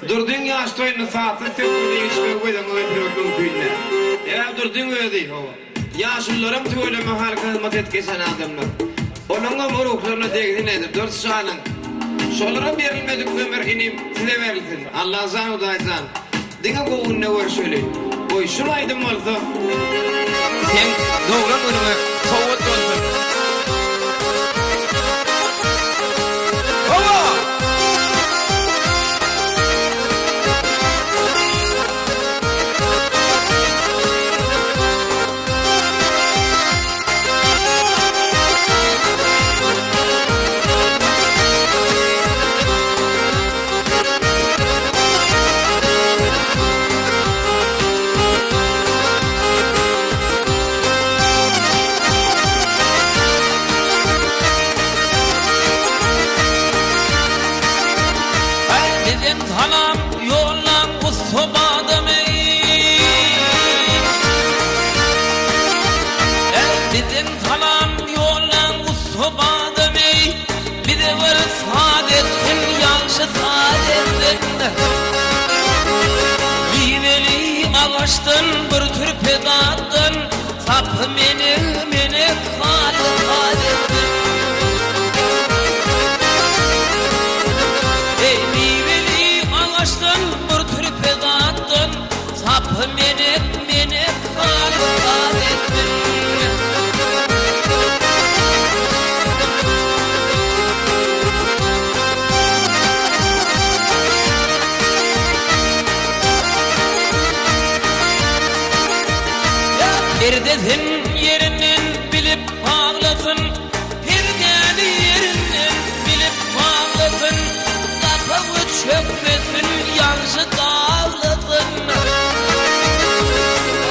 Durdun yaş toyunu saatı söküldü içme koydum öldürüldüm kuyuna. Ya durdun ödey o. Yaşlılarım söyleme halka hizmet etkesen adamlar. Onunla moruklarına değdin edip 4 şanın. Şolara verilmedik ömür inim size verilsin. Allah zan udaysan. Dine koğun ne var söyleyin. Oy şunaydım olsa. Sen doğran önüme soğut olsun. Baba! Halam yollan bu sobada dedim halam yollan bu sobada bir de var saadettin yanşı saadettin Liveli ağaçtın bir tür pedattın sapı meni kalettin Ağaçtan bir tür pedattın sapı meni kalettin Perdedin yerinin bilip ağlasın Perdeni yerinin bilip ağlasın Kapı çökmesin yansı dağlasın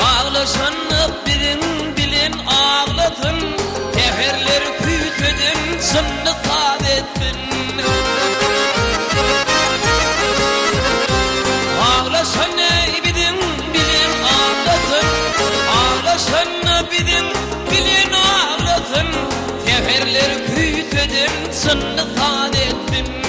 Ağlasın bilin ağlasın Teferler kütedin sındı saadettin Ağlasın bilin ağlasın Ağlasın bilin ağlasın Teferler kütedin sındı saadettin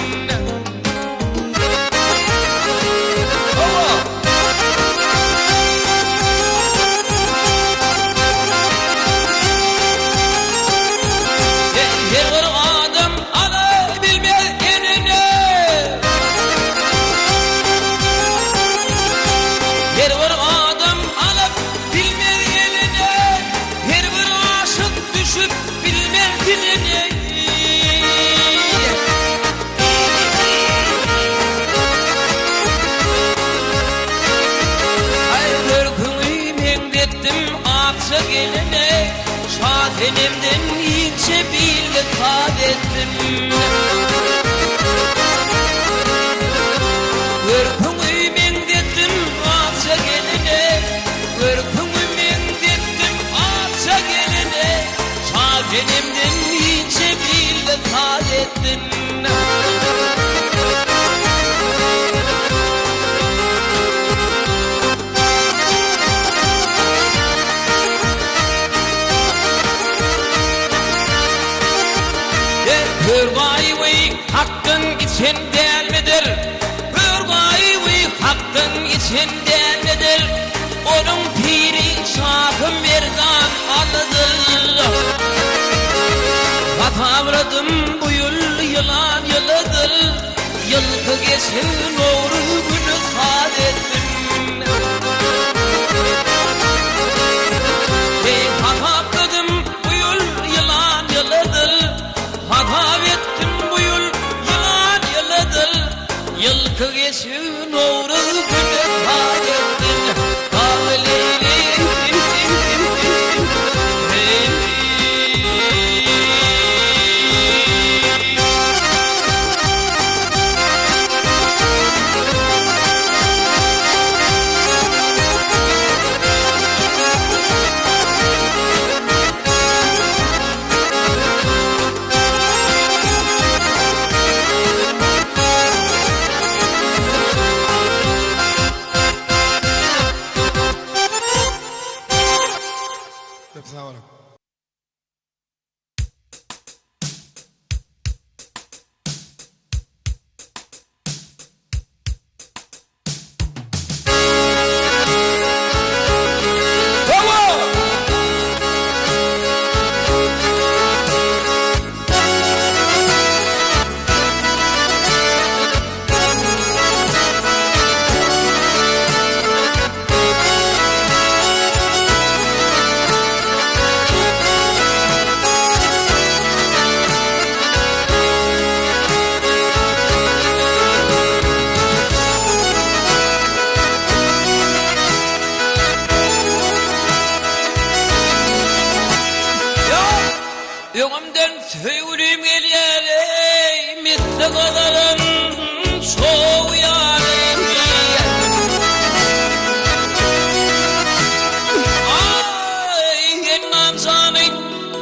geline şadenemden ince bir saadettim Görkümün dedim atsa geline Görkümün dedim atsa geline Şadenemden ince bir saadettim Hürgayı hakkın için değil midir? Hürgayı hakkın için değil midir? Onun piri şahı merdan alıdır Vatavradım bu yılan yılıdır Yılkı geçin doğru günü saadettim Vatavradım bu yılan yılıdır Hata ettim bu yılan yılıdır Yılkı geçin doğru günü saadettin Kavleylim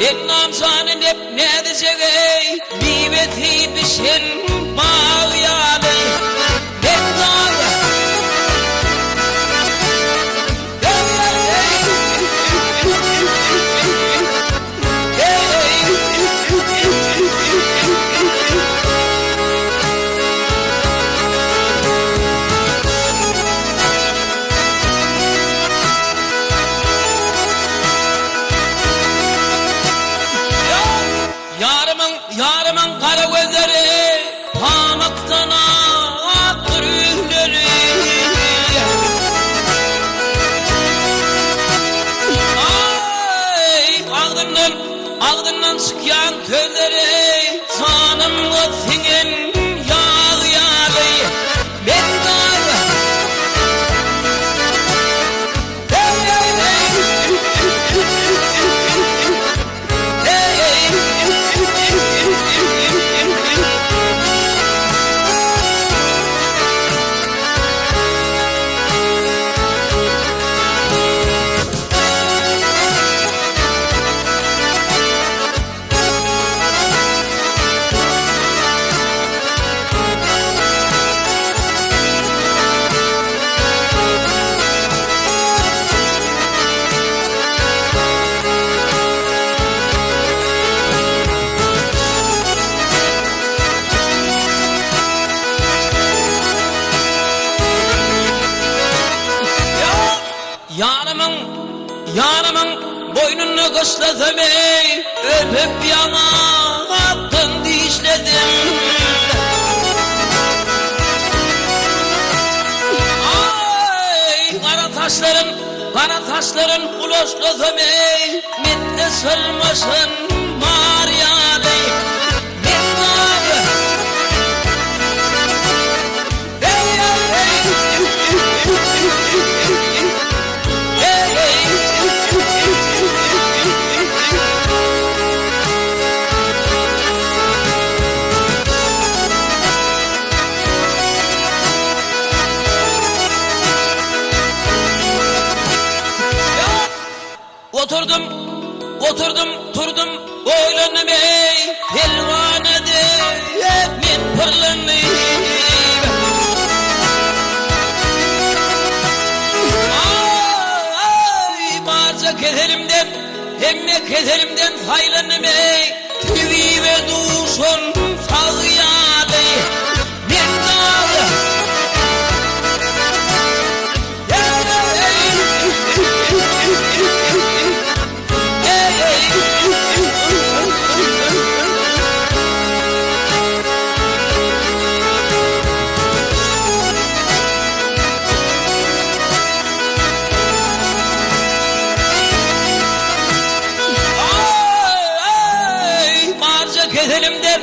Ennam sanin hep ne diyecek ey Bibeti bişin bağıyalı Bektağı Yarımın kara gözleri pamaktan attır ünleri Ay ağdından sıkyan tölleri Sanımlı sinin yağ yağlı Bektağı Yanımın boynunu kısladım ey Öpüp yana attın dişledim Ay kara taşların uloşladım ey Mitte sırmasın Mariyalı Bektağı Oturdum, oylanım ey, helvanede min pırlanayım. Ay, barca kezelimden, hemme kezelimden faylanım ey, tüvi ve duşun sağıyalı, bir dağlı. Kezelimden,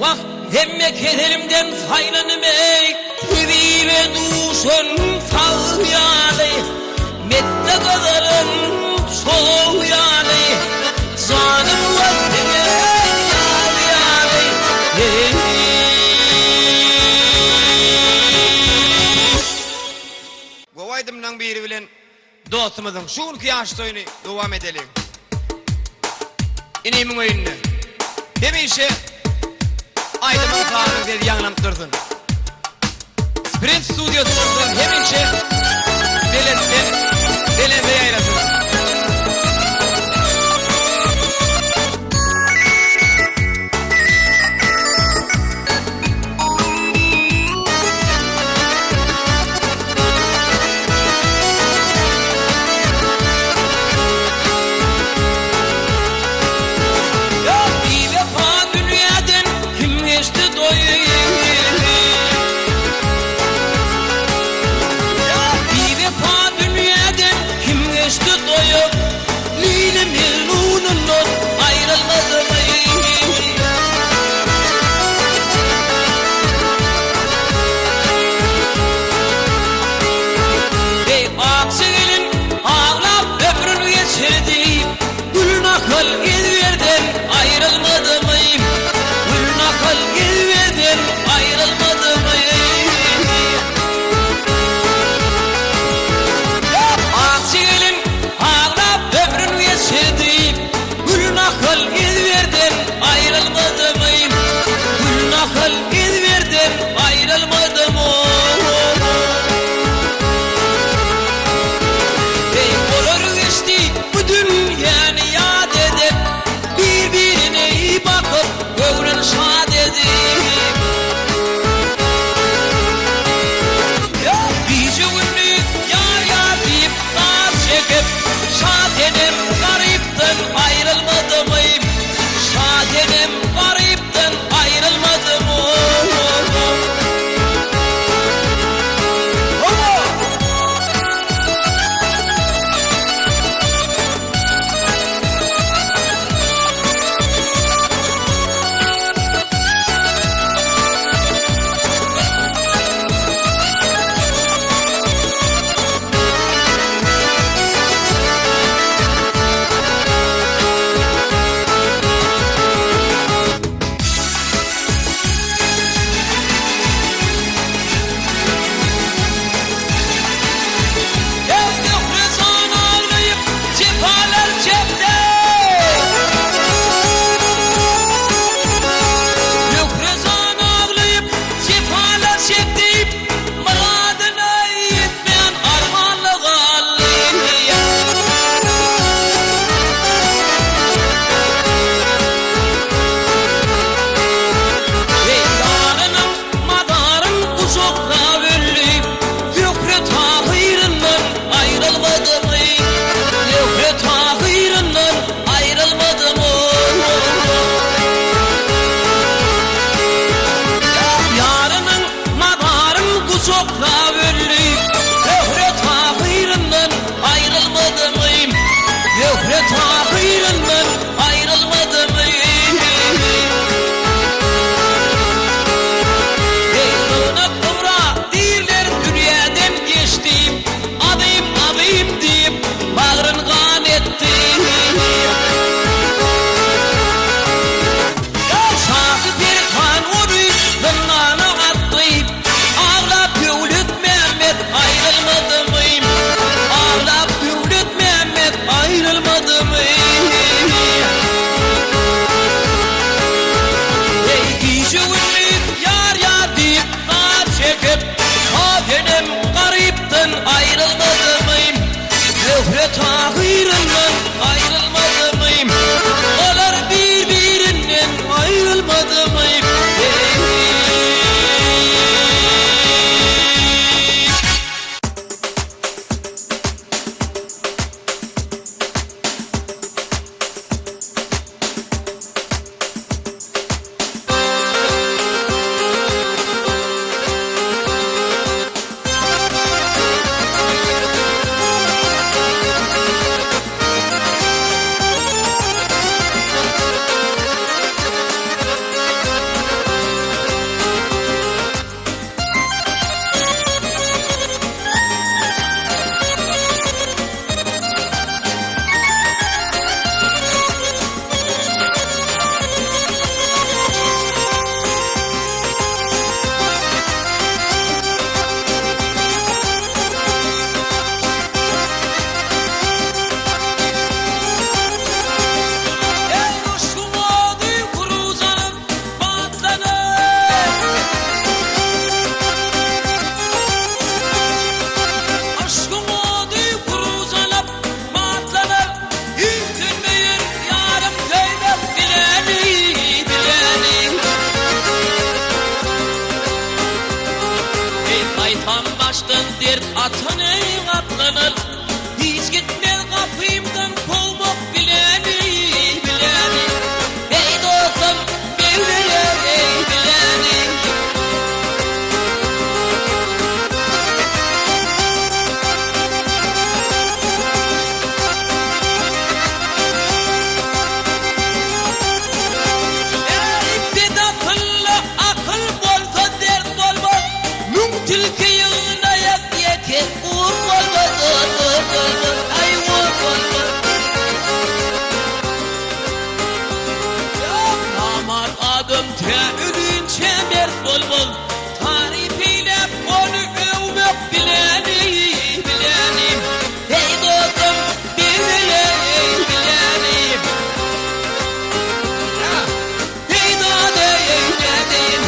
vah hemme kezelimden faylanım ey, tüvi ve duşun sağıyalı, mette kadarın soğuyalı, canım vaktine yağıyalı. Govaydımdan biri bilen dostumuzun şunki yaştığını devam edelim. İneyimin oyununa. Demişe Aydım'ın sağlığı dedi yanılam durdun. Sprint stüdyosunuzun heminçe Belenbe'ye ayırasın. Bir vefa dünyadan kim geçti doyuyor? toprağa öllüyüm. Öhret ahirinden ayrılmadım mıyım? Öhret ahirinden ayrılmadım mıyım? Eyluna kıvra değiller dünyadan geçtim. Adım adım deyip bağrın kan ettim. Şahı bir kan vurup zınnana atlayıp ağlap Dövlet Mehmet ayrılmadı mıyım? Ağlap Dövlet Mehmet ayrılmadı mıyım? Ey kişi ünlük yar yar deyip kar çekip benim garipten ayrılmadı mıyım? Öhret ahirinden ayrılmadı mıyım? Onlar birbirinden ayrılmadı mıyım? Dert atını atlanır. Hiç gitmez kapımdan kovmak bileni bileni. Ey dostum böyle ey bileni. Ey bedafılla akıl bolsa dert olmaz. Müm tilki yığına yek uğur olmaz. Ay uğur olmaz. Namar adım teülün çember olmaz. Tarifiyle konu övmek bileni bilenim. Ey dostum bileni bilenim. Ey dade ey dedeyim.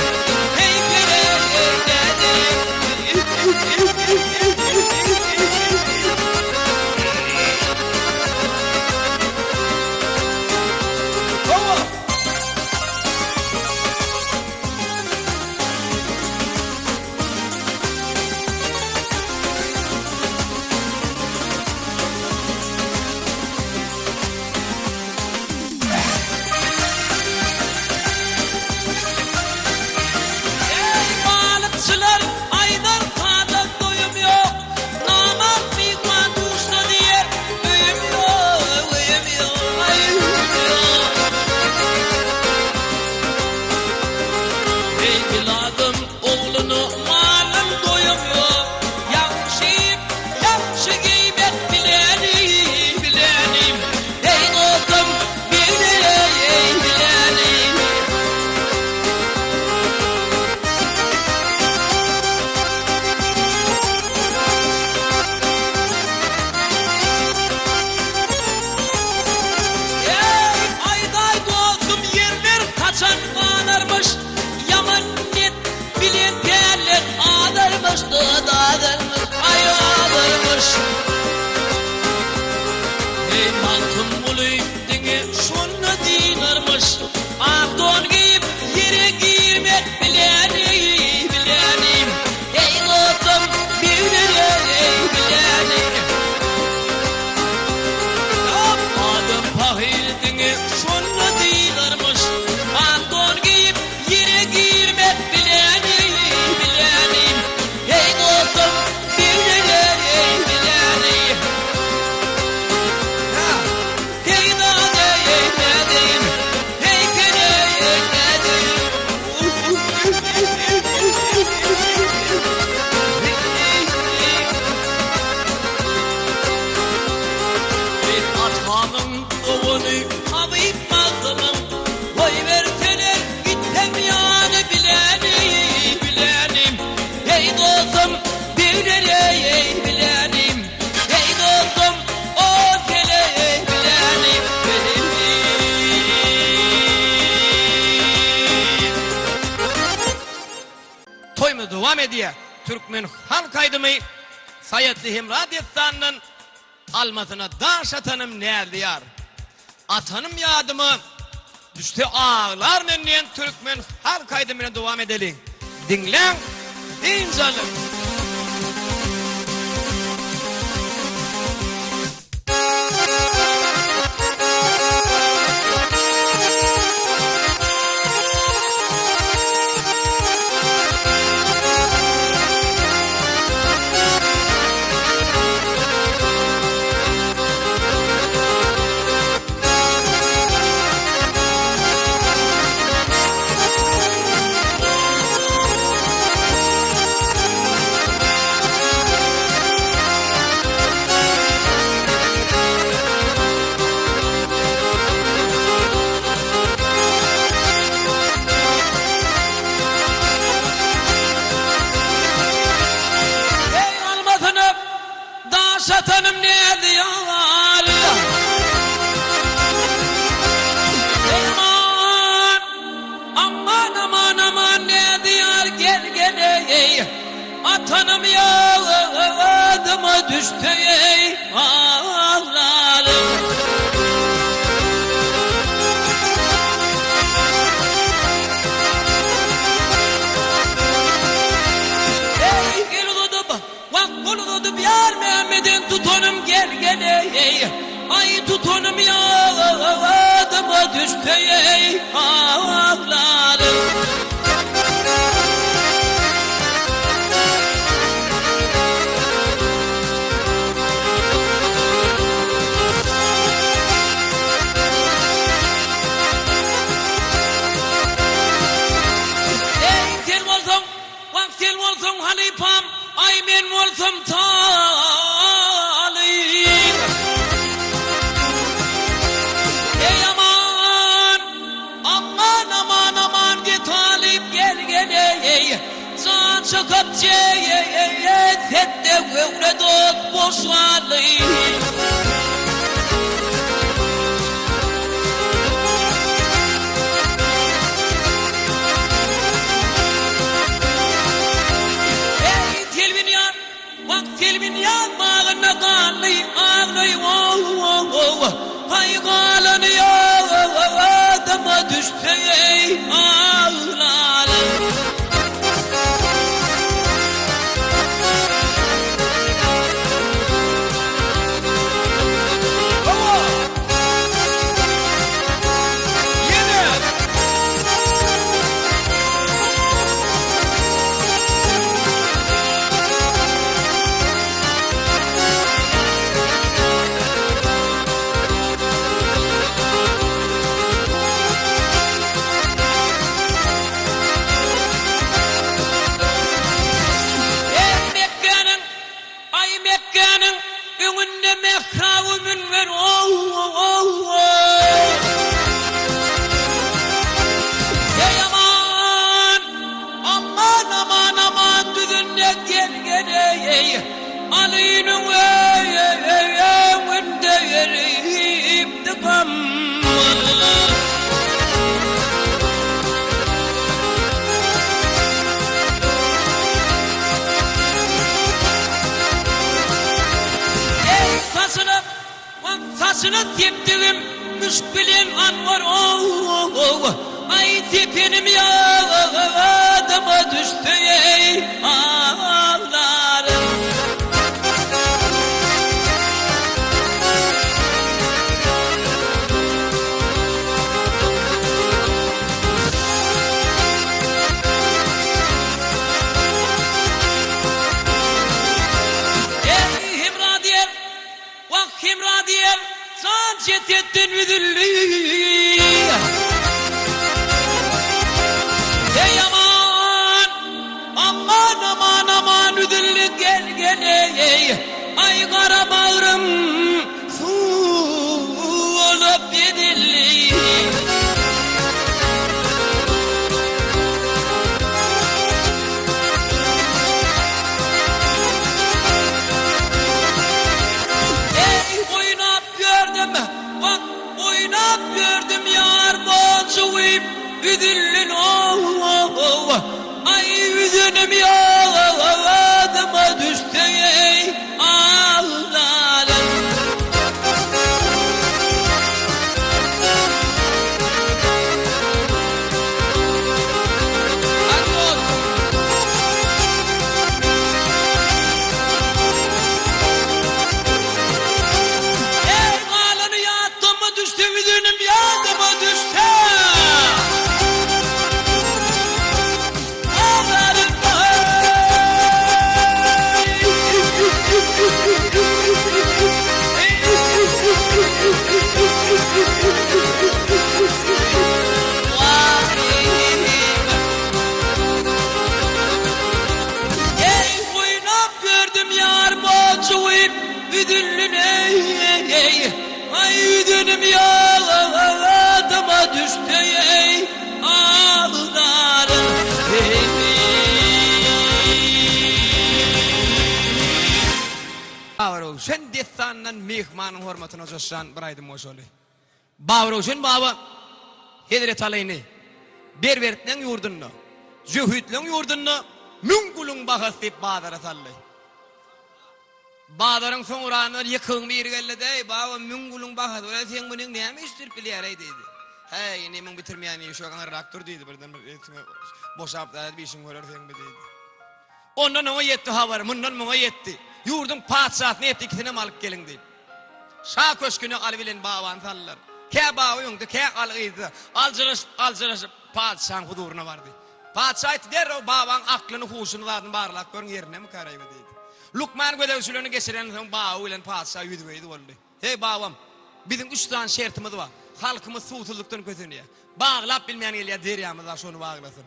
Ey pere ey dedeyim. Ey balıkçılar aydar kada doyum yok. Namaz mihman düştü diye uyum yok, uyum yok, uyum yok. Ey biladım oğlunu malım doyum yok. Yakışıp yakışı giymek bileni bilenim. Ey dostum bileni bilenim. Ey ayday dostum yerler kaçan kanarmış. Yaman net bilen derler ağlarmış dağdarmış ay ağlarmış. Ey mantım bulayım dine şunla dinarmış. Ah don giyip yere girmek bileni bilenim. Ey dostum bileni bilenim. Adım pahildini şunla dinarmış. Ah don giyip yere girmek bileni bilenim. Ey dostum bileley bilenim. Ey dostum o keley bilenim. Toymu devam ediyor. Türkmen halk aydımı Sayetli Himra Destanı'nın almasına daş atanım nerdiyar. Atanım yadımı düştü ağlar nenneyen Türkmen halk aydımına devam edelim. Dinlen, dincanım. Şatanım ne diyar? Aman, aman aman aman ne diyar gel gel ey. Atanım yadıma düştü ey ağlarım. Ey iludum, vak buludum yar Mehmet'in tutonum gel gel ey. Ay tutonum yadıma düştü ey ağlarım. Halipam ay men olsam talim. Ey aman aman aman aman git talip gel gel ey. Can çıkıp sette gövre dost boşalayım. Filmin yanmağına kanlıyım ağlayım hay kalanıyor adıma düştü ey ağlarım. Saçını teptiğim müşkülün anvar ay tepenim yadıma düştü ey ağlarım. Ey Himra diyer, vak Himra diyer. San şiddetin müdürlüğü. Ey aman aman aman aman müdürlük gel gel ey. Ay kara bağrım su olup yedilli. Ay dönüm yalıma düştü ey ağlarım Bağır sen destandan mihmanın hürmetine coşan bir aydım oşolu. Bağır sen baba Hedret alayını berbertlen yurdunna Zühütlen yurdunna Müngulun bahas deyip bağdara sallay. Bağdarın sonrağına yıkın bir geldi dey baba müngulun bahas öyle sen bunun neyme istirpiliyerey dedi. Hey nemin bitirmeyeni şu an reaktör dedi birden boşap da bir işin görür sen dedi. Ondan ona yetti haber bundan ona yetti. Yurdun padişahını etti ikisine malık gelin deyip. Şah köşkünü albilen baban sallar. Ke bağı yoktu ke alıydı. Alcırış padişahın huduruna vardı. Padişah etti der o baban aklını huşunu vardı barlak görün yerine mi karayı dedi. Lukman gödevsülüğünü geçiren son bağı ile padişah yüdüveydi oldu. Hey babam bizim 3 tane şertimiz var. Halkımız suutulluktan kötünüyor. Bağlap bilmeyen geliyor deryamızlar şunu bağlasın.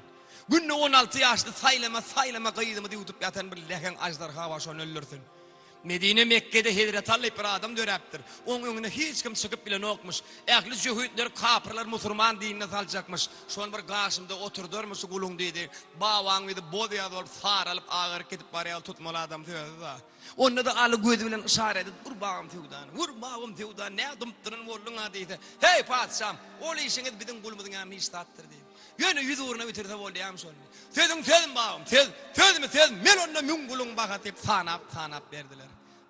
Günde 16 yaşlı saylama kıyıdımı diye utup yatan bir leken ajdarha var şunu öldürsün. Medine Mekke'de Hedret alayıp bir adam döreptir. Onun önüne hiç kim çıkıp bile okmuş. Ehli cühütler, kapırlar Müslüman dinine salacakmış. Şon bir karşımda oturdurmuş kulun dedi. Bavan dedi boduya doğru saralıp ağır gidip baraya tutmalı adam diyordu da. Onda da alı gözü bilen ışare edip vur bağım tevdan ne adımtırın volluğuna dedi. Hey padişahım oğlu işiniz bizim kulumuzun yanına hiç tattır dedi. Yönü yüz uğruna bitirse oldu yam şonu. Sözüm bağım sözüm men onunla müngulun bakat deyip sanap verdiler.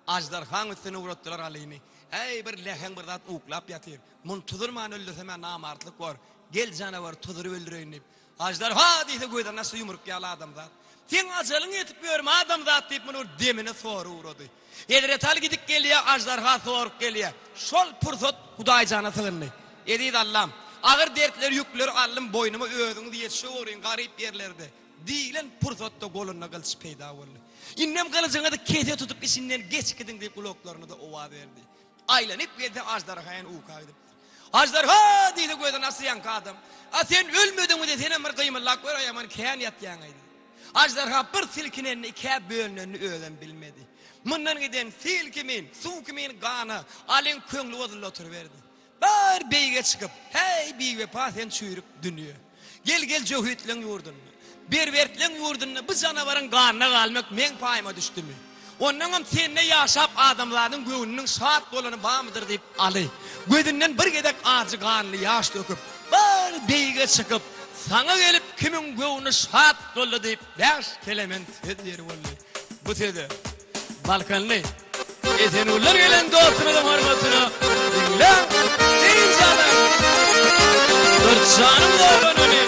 Ajdarhan üstüne uğrattılar aleyhini. Hey bir lehen bir zat uklap yatır. Mun tuzurman öldürse men namartlık var. Gel canavar tuzuru öldüreyim deyip. Ajdarha deyse koydan nasıl yumruk yalı adam zat. Sen acılın yetip görüm adam zat deyip bunu demine soru uğradı. Hedret al gidip geliyor ajdarha sorup geliyor. Şol pursot Huday cana sığınlı. Ediydi Allah'ım. Ağır dertler yükler alım boynuma ödün diye şuurun garip yerlerde. Dilen pursotta golunna kılıç peyda oldu. İnnem kılıcına da kete tutup isinden geç gidin diye kulaklarını da ova verdi. Aylanıp geldi Ajdarha'ya uka edip. Ajdarha dedi koyda nasıl yanka adam. Sen ölmedin mi de senin bir kıyımlak var ayaman keyan yat yanaydı. Ajdarha bir silkinen iki bölüneni öğlen bilmedi. Bundan giden silkimin, su kimin gana alın könglü odunla oturuverdi. Bar beyge çıkıp hey beyge pasen çürük dünüyor. Gel cöhütlen yurdun. Berbertlen yurdun bu canavarın kanına kalmak men payıma düştü mü? Ondan seninle yaşap adamların göğünün saat dolanı bağımıdır deyip alı. Gözünden bir gedek acı kanlı yaş döküp bar beyge çıkıp sana gelip kimin göğünü saat dolu deyip beş kelemen tedleri oldu. Bu tedi Balkanlı Esen ular gelen dostuna da hormatına dinle deyince adam dört canım da önüne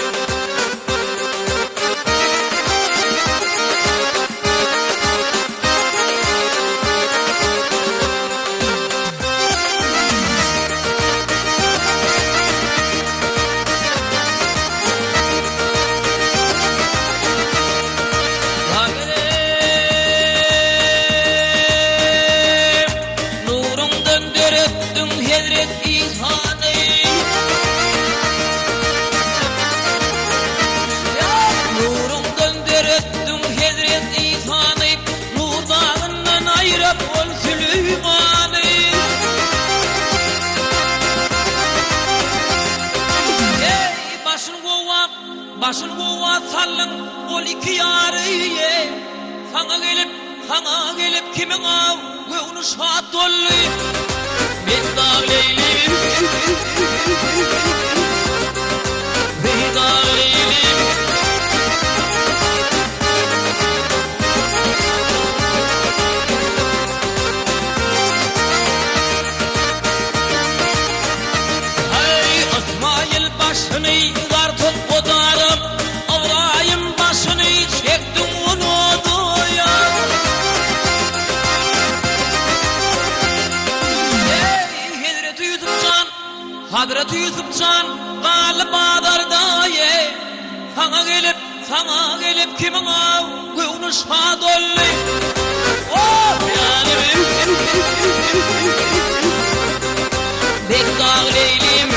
Başın kova sallın ol iki yarıye Sana gelip kimin av ve onu şahat dollu Ben dağleylim Ben dağleylim Hey İsmail başını dartıp odarım Avrayım başını çektim onu doya Hey Hazreti Yusuf can Galibadar ye Sana gelip kimin av Gönü şad ollu Oh yani Bek dağleylim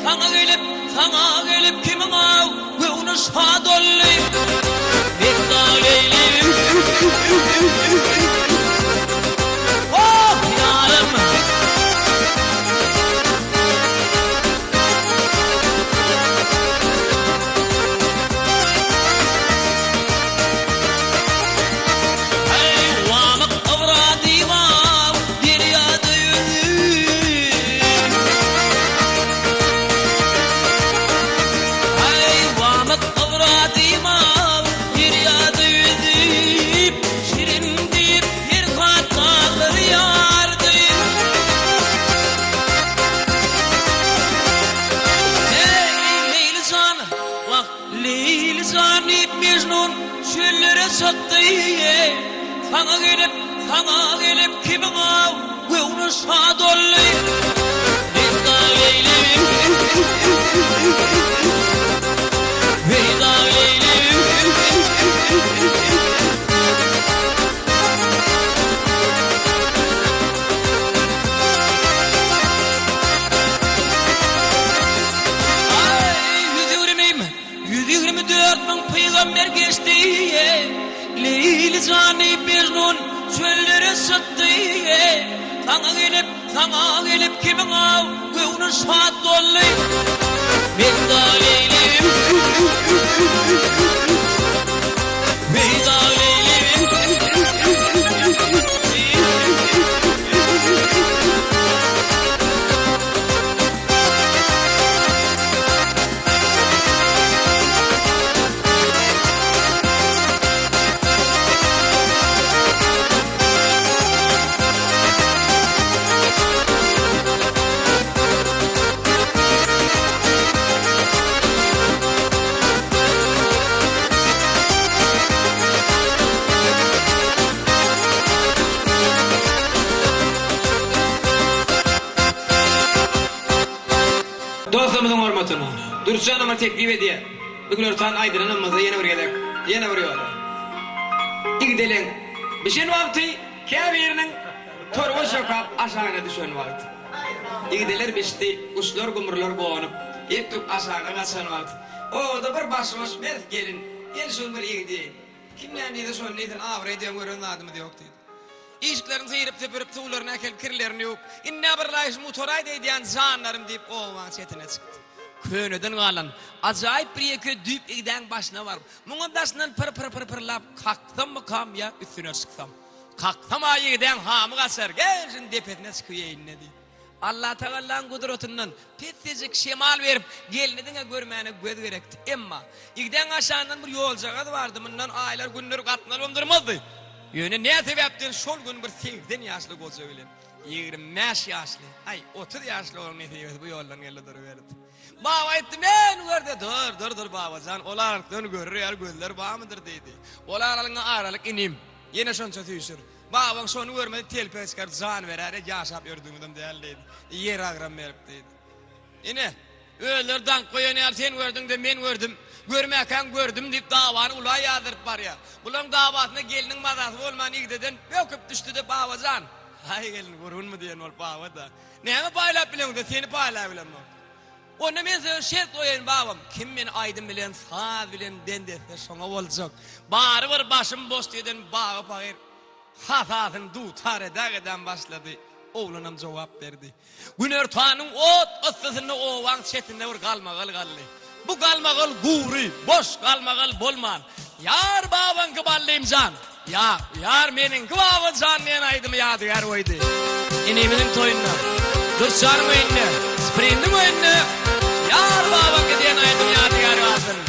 sana gelip kimin av ve onu şadollayım Bektaleylim Oh yarım Sana gelip kimin av ve onu şadollayım Bektaleylim Bektaleylim Ay 124 bin peygamber geçti Leyli Zani Mecnun çöllere sattı Sana gelip kimin av ve onu şad dollayım Bektaleylim Bektaleylim Dostumuzun hormatına Duruşan ama teklif ediyor. Bugün ortağın aydının namazı yine vuruyorlar. Yine vuruyorlar. İgidelin bir vakti kâbirinin torba şokap aşağına düşen vakti. İgideler beşti, kuşlar gumurlar boğanıp yettik aşağına kaçan vakti. O da bir başımız bez gelin. Gel şun bir igideyin. Kimler neydi son neyden avra ediyorum görünün adımı da yok dedi. İşiklerini seyirip tepirip tuğlarına kirlerini yok. İnne bir layış motoraydı ediyen zanlarım deyip oğlan setine çıktı. Könöden kalan acayip bir yeke düyüp giden başına var. Muğadasından pır kalktım mı kam ya üstüne çıktım. Kalktım ayı giden hamı kasar gelsin depetine çıkıyor eline değil. Allah Teala'nın kudretinden petecik şemal verip gelinedine görmeyene göz gerekti. Emma giden aşağıdan bir yolcağı vardı. Bundan aylar günler katlanır ömdürmezdi. Yöne ne sebepten şol gün bir 80 yaşlı olsa öyle. 25 yaşlı. Ay 30 yaşlı olan ne diyeyim bu yoldan geldi duruverdi. Baba etti men gördü dur babacan. Olardan görüyor gözler bağ mıdır dedi. Olaralığına aralık inim. Yine şonca tüysür. Baban şonu görmedi telpe çıkar can verer. Yaşap gördüğümden değerliydi. Yer ağram verip dedi. Yine ölürden koyan sen gördün de men gördüm. Görmeken gördüm deyip davanı ulay yadırıp var ya. Bunun davasına gelinin mazası olman igdeden öküp düştü de babacan. Hay gelin vurun mu diyen ol baba da. Neyme paylayıp bilen de seni paylayıp bilen o. Onu men sen şert oyan babam. Kim men aydın bilen sağ bilen dendese şona olacak. Bari var başım boş deden bağı payır. Hasasın dutar eden başladı. Oğlunum cevap verdi. Günür tanın ot ıssısını ovan çetinde vur kalmagal galli. Bu kalmagal guri, boş kalmagal bolman. Yar baban kıballıyım can. Ya, yar menin kıbabın can neyen aydım yadigar oydu. İneminin toyunna. Durşanın oyunna. Sprindin oyunna. Yar baban gidiyen aydım yadigar vasın.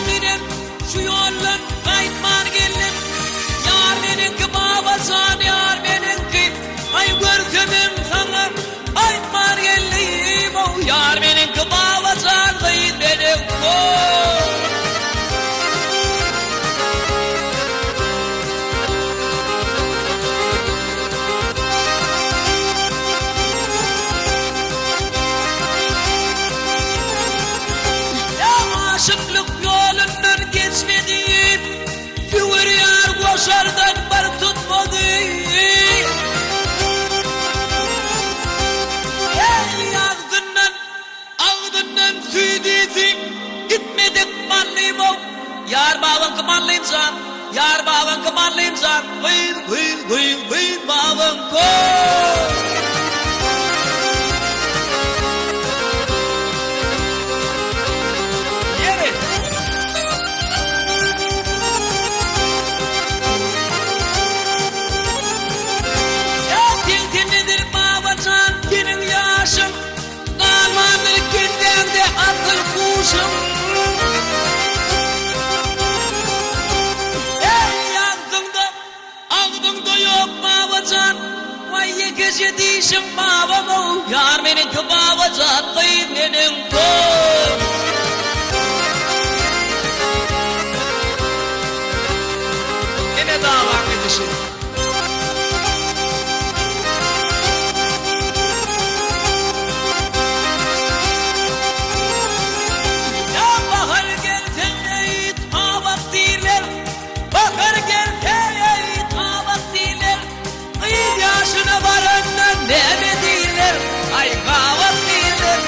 menen şu yollan qaytman geldim. Yar meninki babasan yar meninki. Ay görkemim sana qaytman geldim. Oh yar meninki babasan qayt benim ko. Aşıklık yolundan geçmediğim Güvür yar koşardan bar tutmadı. Ey ağzından süydüğüm Gitmedik mallıyım o. Yar bağın kımanlıyım san. Yar bağın kımanlıyım san. Hıyl hıyl hıyl hıyl bağın koy. Gece dişim babam yar menin kebaba zattayım benim kol. Yine davam edişim. Ya bahar gelsen ey tabak değiller. Bahar gelsen ey tabak değiller. Kıyı yaşına varandan deme değiller. Ay kavat değiller.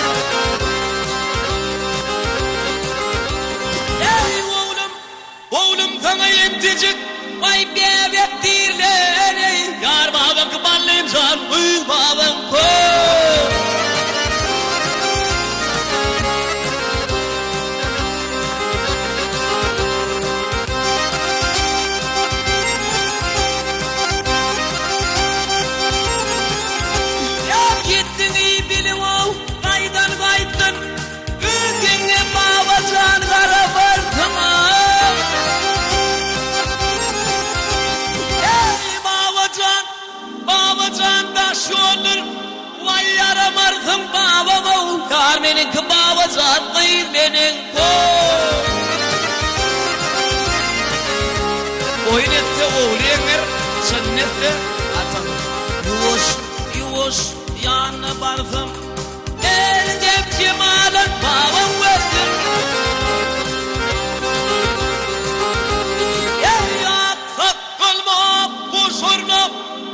Ey oğlum sana yetecek. Ay bebek değiller. Ey yar babam kıballayım san. Uy babam koy. Yar menin kebaba zattayım benim kol. Oyun etse oğlayanır, sennetse atanır. Yuvuş yanına barsam eldem cemalın babam versin. Yak sakkalma, boşurma,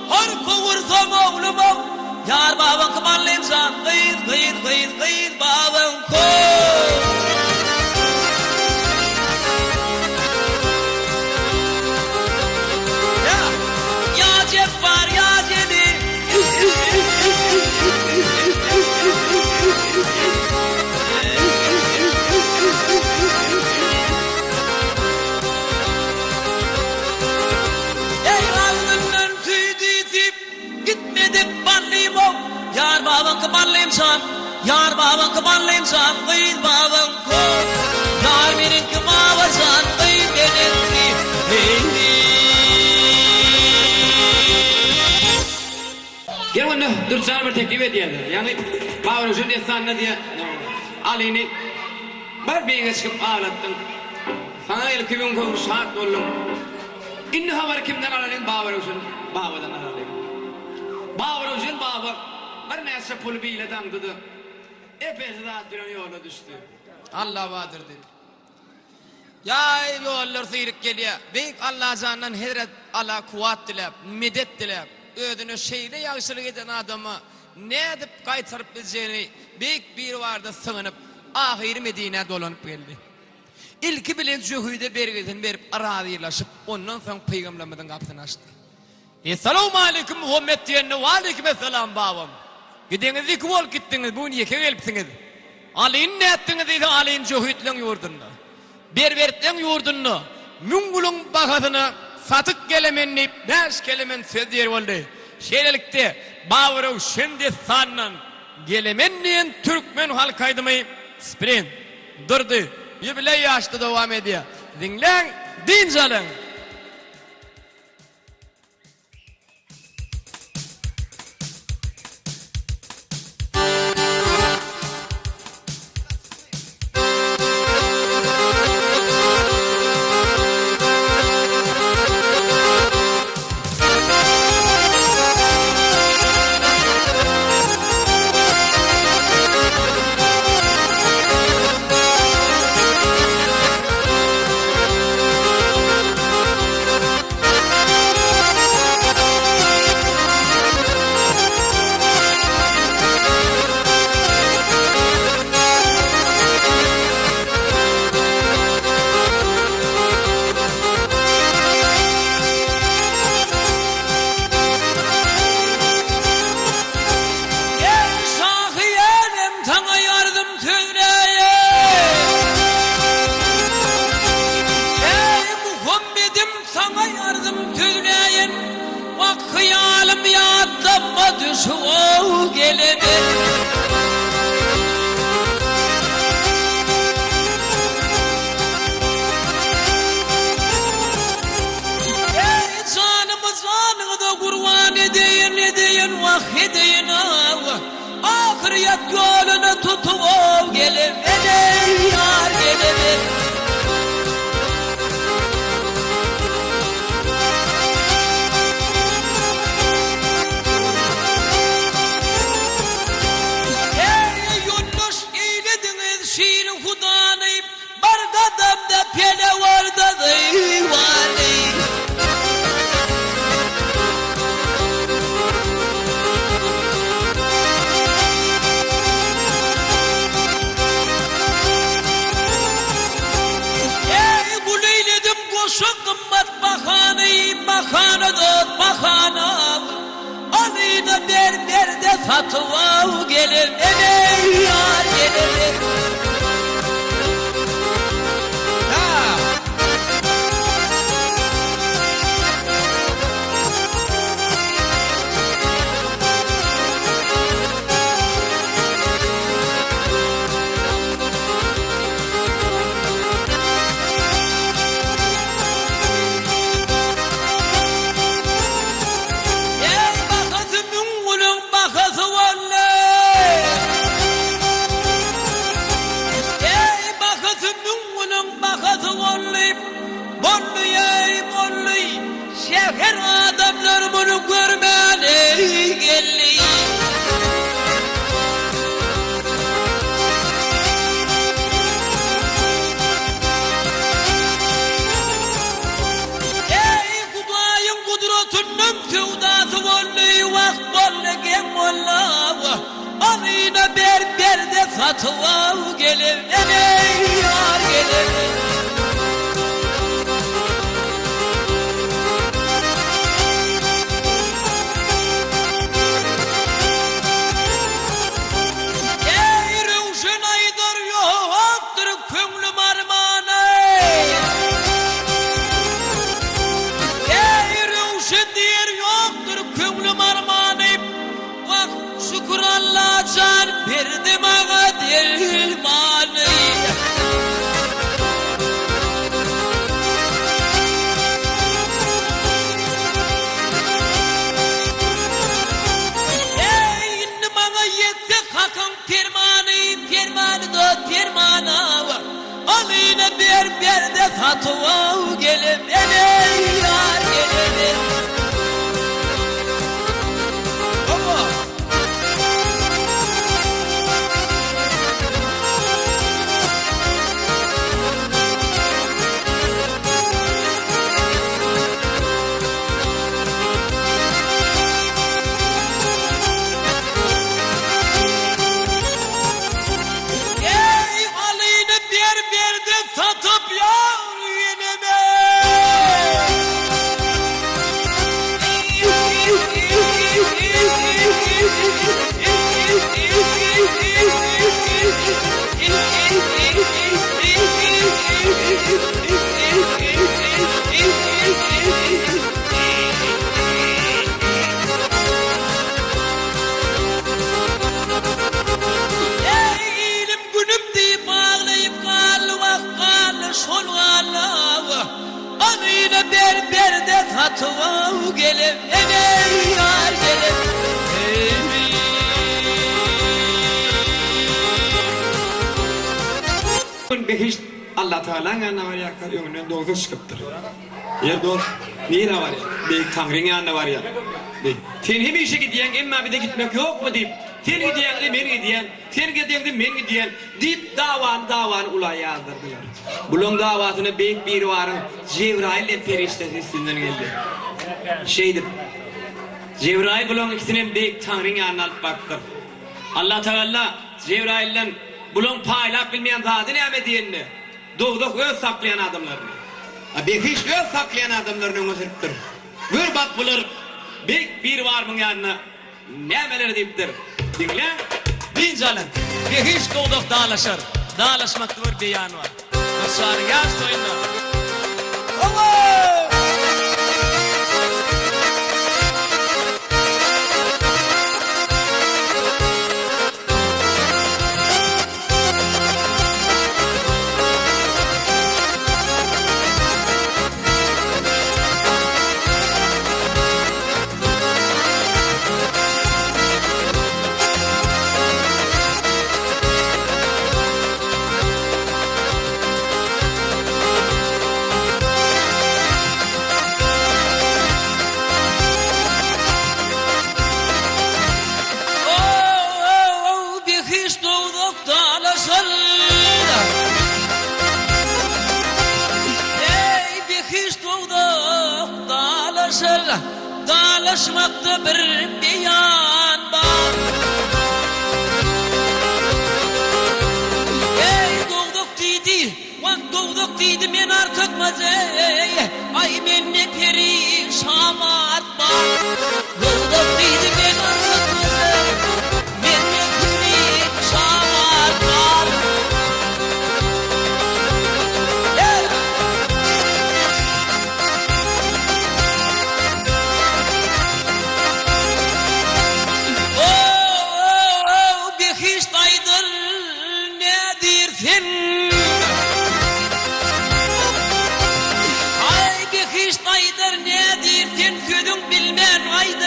harpa vursam oğluma. Yar babam kımanlayım san, gıyır gıyır gıyır gıyır babam koy. Ya cep var ya cebi. Ey ağzından süydüğüm gitmedik banlıyım o. Yar babam kımanlıyım san. Yar babam kımanlıyım san. Kıyın babam koy. Yar benim kımava san. Kıyın benim kıyın. Gel bunu dur sana bir teklif ediyorlar. Yani bağır ucun diye sana diye alini bir beyine çıkıp ağlattın. Sana el kibin koymuş saat oldum. İnni haber kimden alalım bağır ucun bağırdan alalım. Bağır ucun bağır. Bir neyse pul biyle dandıdı. Epeyce rahat bir yola düştü. Allah vardır dedi. Ya yollar sıyrık geliyor. Büyük Allah zannan hedret ala kuvat dilep, medet dilep. Ödünü şeyde yaşılık eden adamı ne edip kaytarıp bileceğini büyük bir vardı sığınıp ahir Medine dolanıp geldi. İlki bilen Cühü'de bergeden berip aradiylaşıp ondan sonra Peygamber'den kapısını açtı. Esselamu aleyküm Muhammed diyenine ve aleyküm esselam babam. Gidiniz iki vol gittiniz bu niye gelipsiniz? Ali'nin ne ettiniz dedi Ali'nin Cühü'den yurdunu. Berber'den yurdunu. Müngülün bakasını satık gelemenini 5 kelimen söz yer oldu. Şeylelikte bağırı şimdi sannan gelemenliğin Türkmen halkaydımı sprin durdu. Yubiley yaşta devam ediyor. Dinlen, din çalın. Şu gelene ey canımız anıda kurban edeyin vahyedeyin ahiriyet yolunu tutup gelene yar gelene Pele varda divani Ey buleyledim koşu kımmat bahana dot bahana Alıyla berberde satıvav gelir ey yar gelir Şeher adamlar bunu görmeli gelli Ey kudayın kudretunun sevdası volli vakt volli gem vollav Alıyla berberde satıvav gelir ey yar gelir Can verdim ağa dermanı Ey inni bana yetse kakın permanı da permanı Alıyla berberde satıvav gelir ey yar gelir satıp yar yeneme atıvav gelip ey yar gelip Behiş Allah Teala'nın yanına var ya, önünden doğru çıkıptır. Yer doğru. Niye var ya? Büyük Tanrı'nın yanına var ya. Sen hem işe gidiyen, emma bir de gitmek yok mu deyip. Sen gidiyen de ben gidiyen, sen gidiyen de ben gidiyen deyip davan ulay yazdırdılar. Bunun davasına büyük bir varın Cebrail'le periştesi üstünden geldi. Şeydir. Cebrail bunun ikisinin büyük Tanrı'nın yanına alıp baktır. Allah Teala Cebrail'den bunun paylap bilmeyen zaten ne diyenini. Doğduk öz saklayan adamlarını. Bir hiç öz saklayan adamlarını ömürtür. Gör bak bulur. Bir var mı yanına nemeler deyiptir. Dinle. bin canım bir hiç doğduk dağlaşır. Dağlaşmakta bir beyan var. Nasar yaz toyunda. Allah! Dağlaşmakta bir beyan var. Ey doğduk dedi men artık mazey. Ay men ne perişan var. Doğduk dedi men artık mazey. Men ne perişan var. Ay bir hiç dayıdır nedir sen sözün bilmen aydır.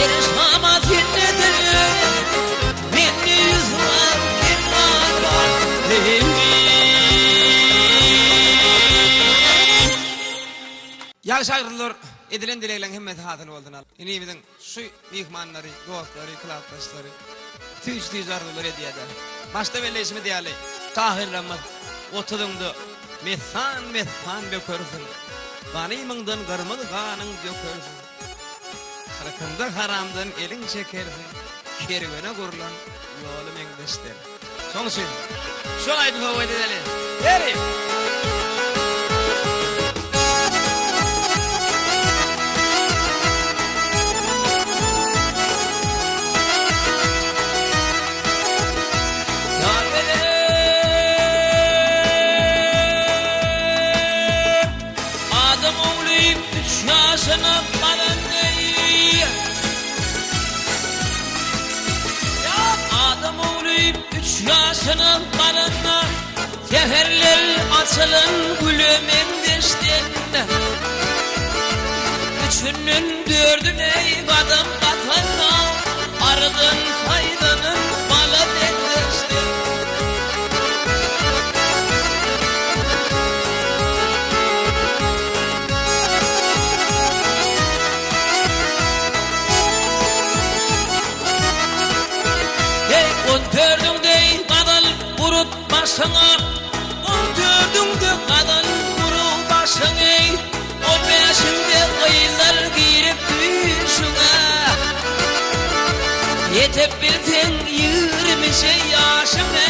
perişama dinledim. Beni yüzüme dinler var Ýaş aýrylýar edilen dilekleň hemmet hatyn boldynar. Inimizin şu mihmanlary, dostlary, klassdaşlary tüýs arzular edýärler. Başda belleşimi diýäli. Tahirlama otudundy. Mesan bökörsin. Ganymyňdan gyrmyň ganyň dökörsin. Kırkında haramdan elin çekersin. Kerwene gurulan ýoly meňdeşler. Soňsy. Şol aýdyp howa edeli. Beri. Yaşına kalan değil. Adam oğluyup 3 yaşına kalanla seherler açılın gülümün deştin. Üçünün dördüne kadın katanla ardın faydanın balı bekleştin. Dördüngde kadın vurup başına, dördüngde kadın vurup başına, o beşinde kıyılar girip düşüne. Yetip bildin 20 yaşına,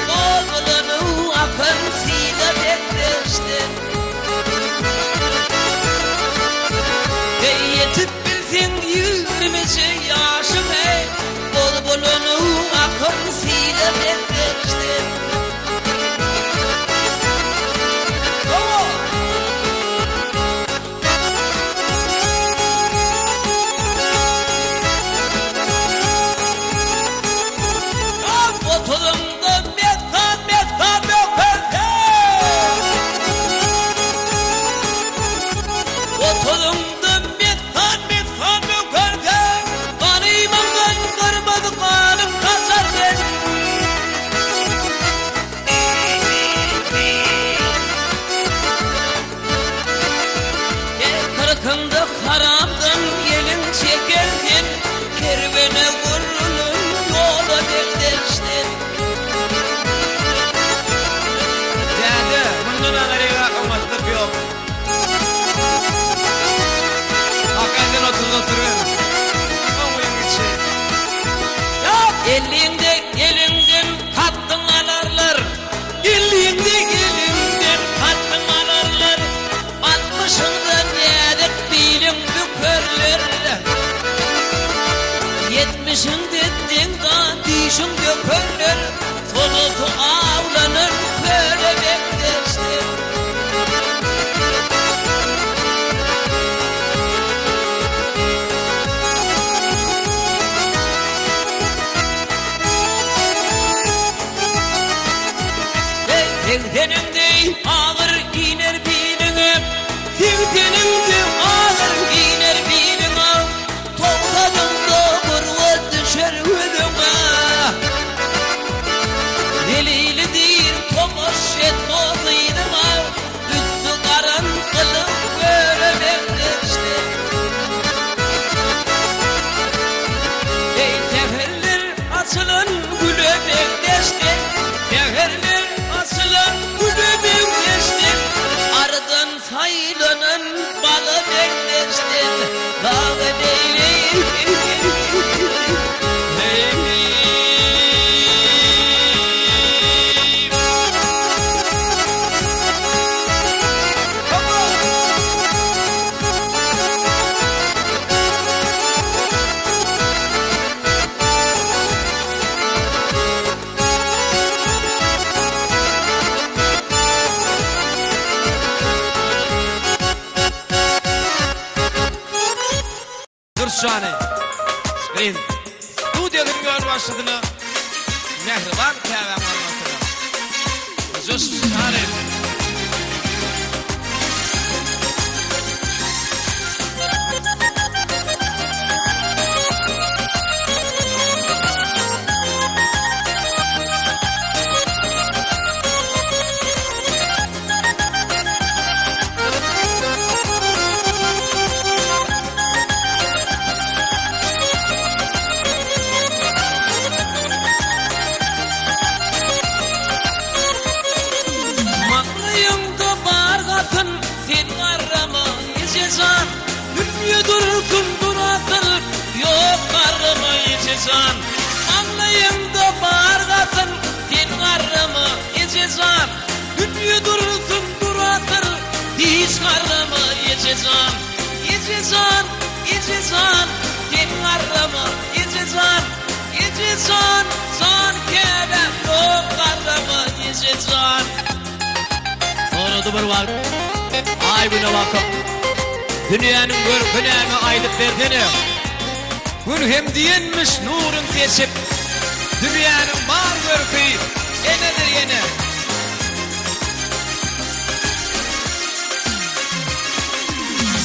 oğlunu akın sıyla bekleştin. Yetip bildin 20 yaşına, oğlunu akın sıyla bekleştin. Otulumda metan döküldü. Otulumda metan döküldü. Kanımdan kırmadı kanım kazardı. Kırkında haramdan elin çekerdin. Kervene vurulun yola bekleştin. Däde, mundan agariga amatlyk ýok. Hakyndan oturup oňuň içi. Elinden kattın alarlar. Elinden kattın alarlar. 60'ında nedik bilim bükörler. 70'inde dindan dişim dökörler. Solusu ağlanır böyle bekleştir. Sevdenimde ağır iner bilime, sevdenimde ağır iner bilime, topladımda vurva düşer ölüme. Deliyle değil tomoş et bozuyduğuma, üstü karan kılıp böyle bekleşti. Ey seferler açılın güle bekleşti, seferler açılın güle bekleşti. Ardın saylanın balı bekleşti. Dağı değileyim. Durşany. Sprint. Studiýadan gör başladyna. Mehriban käwän barmasyna. Durşany. yecezan Anlayımda bargatın sen garramı yecezan Dünya durulsun duratır hiç garramı yecezan Yecezan, yecezan sen garramı yecezan Yecezan, san kebem yok garramı yecezan Sonra da bir var Ay buna bakıp Dünyanın görkünäme aylıp berdini Gün hem diyenmiş nurun tesip Dünyanın bar görkü enedir yine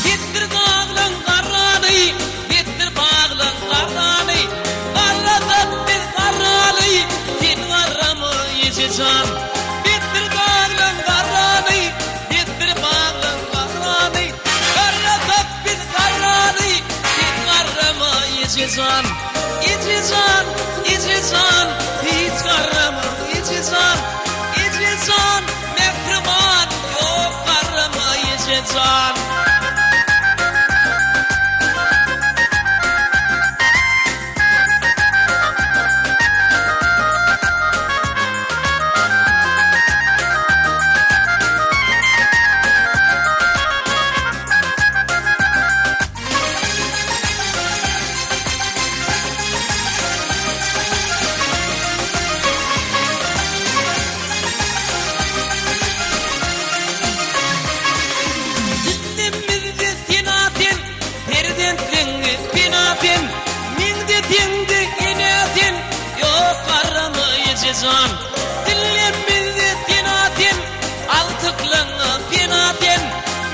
Bittir dağlan qarrani Bittir bağlan qarrani Qarradat bir qarrani Sen qarramı yecezan Bittir dağlan qarrani Bittir bağlan qarrani Qarradat bir qarrani Sen qarramı yecezan Yecezan, yecezan Hiç qarramı yecezan Yecezan mehriban Yok qarramı yecezan Yecezan Dillimizde tinatin Altıklığına pinatin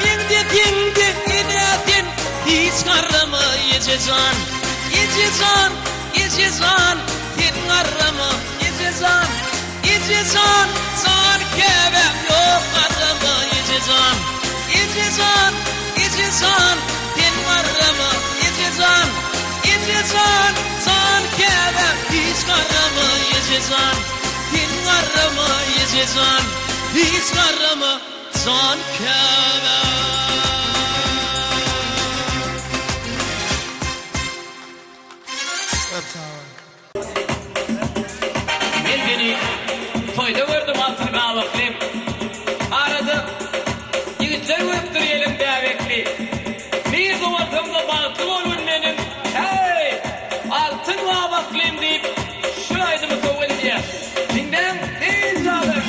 Minde dinde inatin Hiç karramı yecezan Yecezan, yecezan Sen karramı yecezan Yecezan, san kebem yok karramı yecezan Yecezan, yecezan Sen karramı yecezan Yecezan, san kebem Hiç karramı yecezan Sen karramı yecezan Hiç karramı san kebem Ben beni toyda gördüm altın bağlıklıyım Aradım Yigitler görüptür elimde bekli Bir duvarımda baltım olun benim Hey altın bağlıklıyım deyip Şuraydı mı kovul diye Dinlen değil zalim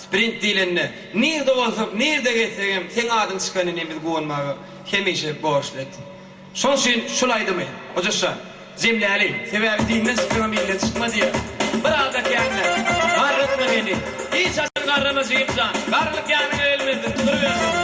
Sprint dilenine. Nerede olsak, nerede geçsegem sen adın çıkanın emir goğunmağı hemişe borçlet. Son için şulaydı mı? Hocası, zemleli, sebebi dinle çıkana millet çıkma diye. Bırak da kendine, karrıtma beni. Hiç asıl karrımızı imzan. Karlık yanına ölmedin, duruyorsun.